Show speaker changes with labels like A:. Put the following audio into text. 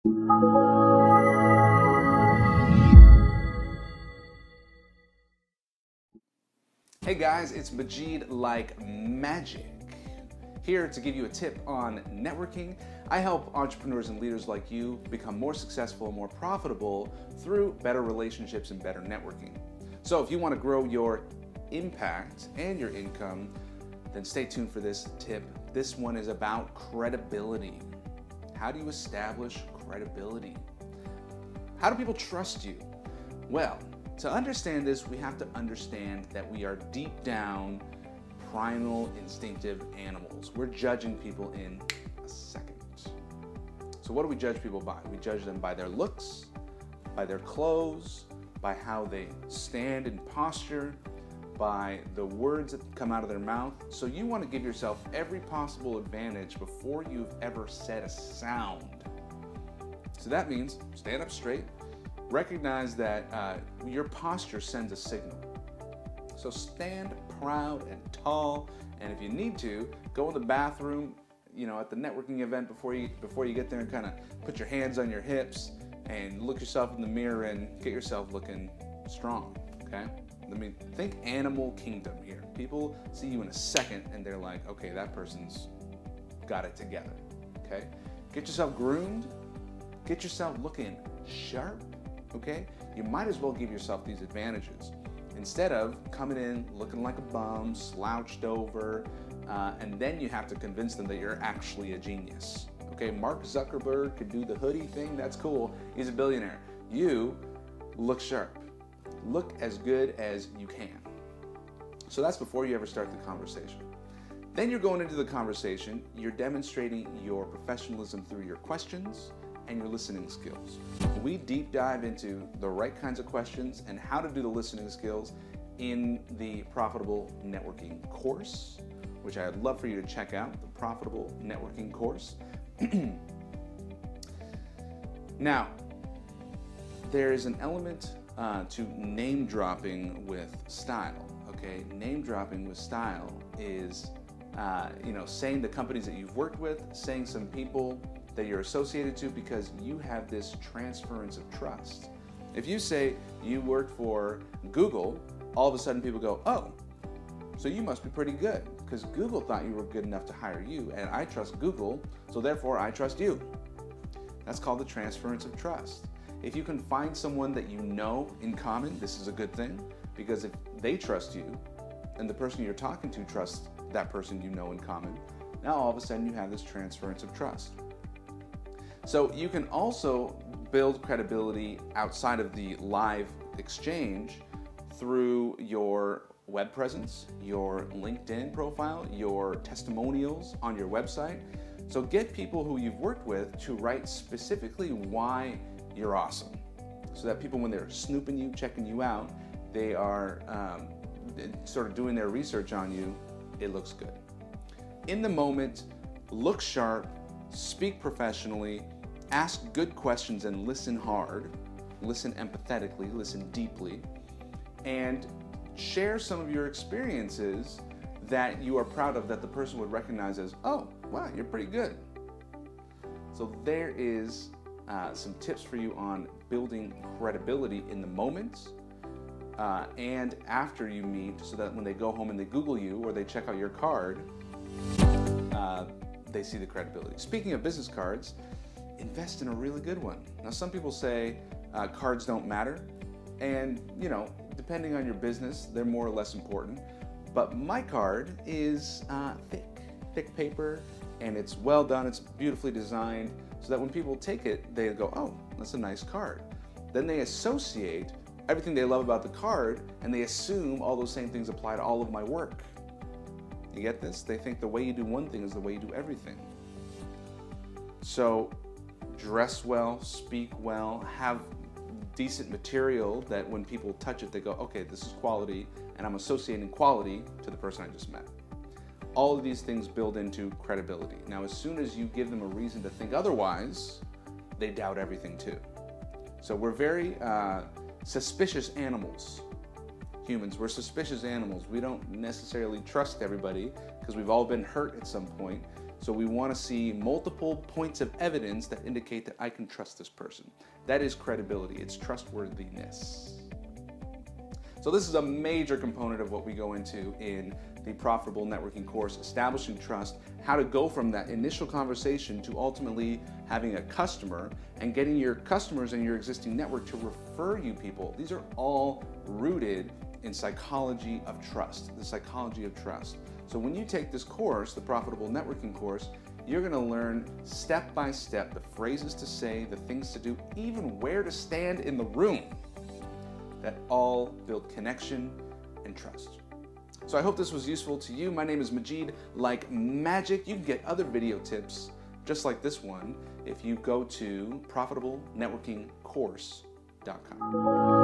A: Hey guys, it's Majid like magic. Here to give you a tip on networking. I help entrepreneurs and leaders like you become more successful and more profitable through better relationships and better networking. So if you want to grow your impact and your income, then stay tuned for this tip. This one is about credibility. How do you establish credibility? How do people trust you? Well, to understand this, we have to understand that we are deep down primal, instinctive animals. We're judging people in a second. So what do we judge people by? We judge them by their looks, by their clothes, by how they stand in posture, by the words that come out of their mouth. So you want to give yourself every possible advantage before you've ever said a sound. So that means stand up straight, recognize that your posture sends a signal. So stand proud and tall, and if you need to, go in the bathroom, at the networking event before you get there, and kind of put your hands on your hips and look yourself in the mirror and get yourself looking strong, okay? Think animal kingdom here. People see you in a second and they're like, okay, that person's got it together, okay? Get yourself groomed, get yourself looking sharp, okay? You might as well give yourself these advantages. Instead of coming in looking like a bum, slouched over, and then you have to convince them that you're actually a genius. Okay, Mark Zuckerberg could do the hoodie thing, that's cool, he's a billionaire. You look sharp. Look as good as you can. So that's before you ever start the conversation. Then you're going into the conversation, you're demonstrating your professionalism through your questions and your listening skills. We deep dive into the right kinds of questions and how to do the listening skills in the Profitable Networking course, which I'd love for you to check out, the Profitable Networking course. Now, there is an element to name dropping with style, okay? Name dropping with style is, saying the companies that you've worked with, saying some people that you're associated to, because you have this transference of trust. If you say you work for Google, all of a sudden people go, oh, so you must be pretty good, because Google thought you were good enough to hire you, and I trust Google, so therefore I trust you. That's called the transference of trust. If you can find someone that you know in common, this is a good thing, because if they trust you, and the person you're talking to trusts that person you know in common, now all of a sudden you have this transference of trust. So you can also build credibility outside of the live exchange through your web presence, your LinkedIn profile, your testimonials on your website. So get people who you've worked with to write specifically why you're awesome, so that people, when they're snooping you, checking you out, they are sort of doing their research on you, it looks good. In the moment, look sharp, speak professionally, ask good questions and listen hard, listen empathetically, listen deeply, and share some of your experiences that you are proud of, that the person would recognize as, oh, wow, you're pretty good. So there is some tips for you on building credibility in the moment and after you meet, so that when they go home and they Google you or they check out your card, they see the credibility. Speaking of business cards, invest in a really good one. Now, some people say cards don't matter, and depending on your business, they're more or less important. But my card is thick paper, and it's well done, it's beautifully designed, so that when people take it, they go, oh, that's a nice card. Then they associate everything they love about the card, and they assume all those same things apply to all of my work. You get this? They think the way you do one thing is the way you do everything. So dress well, speak well, have decent material that when people touch it, they go, okay, this is quality, and I'm associating quality to the person I just met. All of these things build into credibility. Now, as soon as you give them a reason to think otherwise, they doubt everything too. So we're very suspicious animals. Humans, we're suspicious animals. We don't necessarily trust everybody because we've all been hurt at some point. So we want to see multiple points of evidence that indicate that I can trust this person. That is credibility. It's trustworthiness. So this is a major component of what we go into in the Profitable Networking course, establishing trust, how to go from that initial conversation to ultimately having a customer and getting your customers and your existing network to refer you people. These are all rooted in psychology of trust, the psychology of trust. So when you take this course, the Profitable Networking course, you're gonna learn step by step the phrases to say, the things to do, even where to stand in the room, that all build connection and trust. So I hope this was useful to you. My name is Majid Like Magic. You can get other video tips just like this one if you go to profitablenetworkingcourse.com.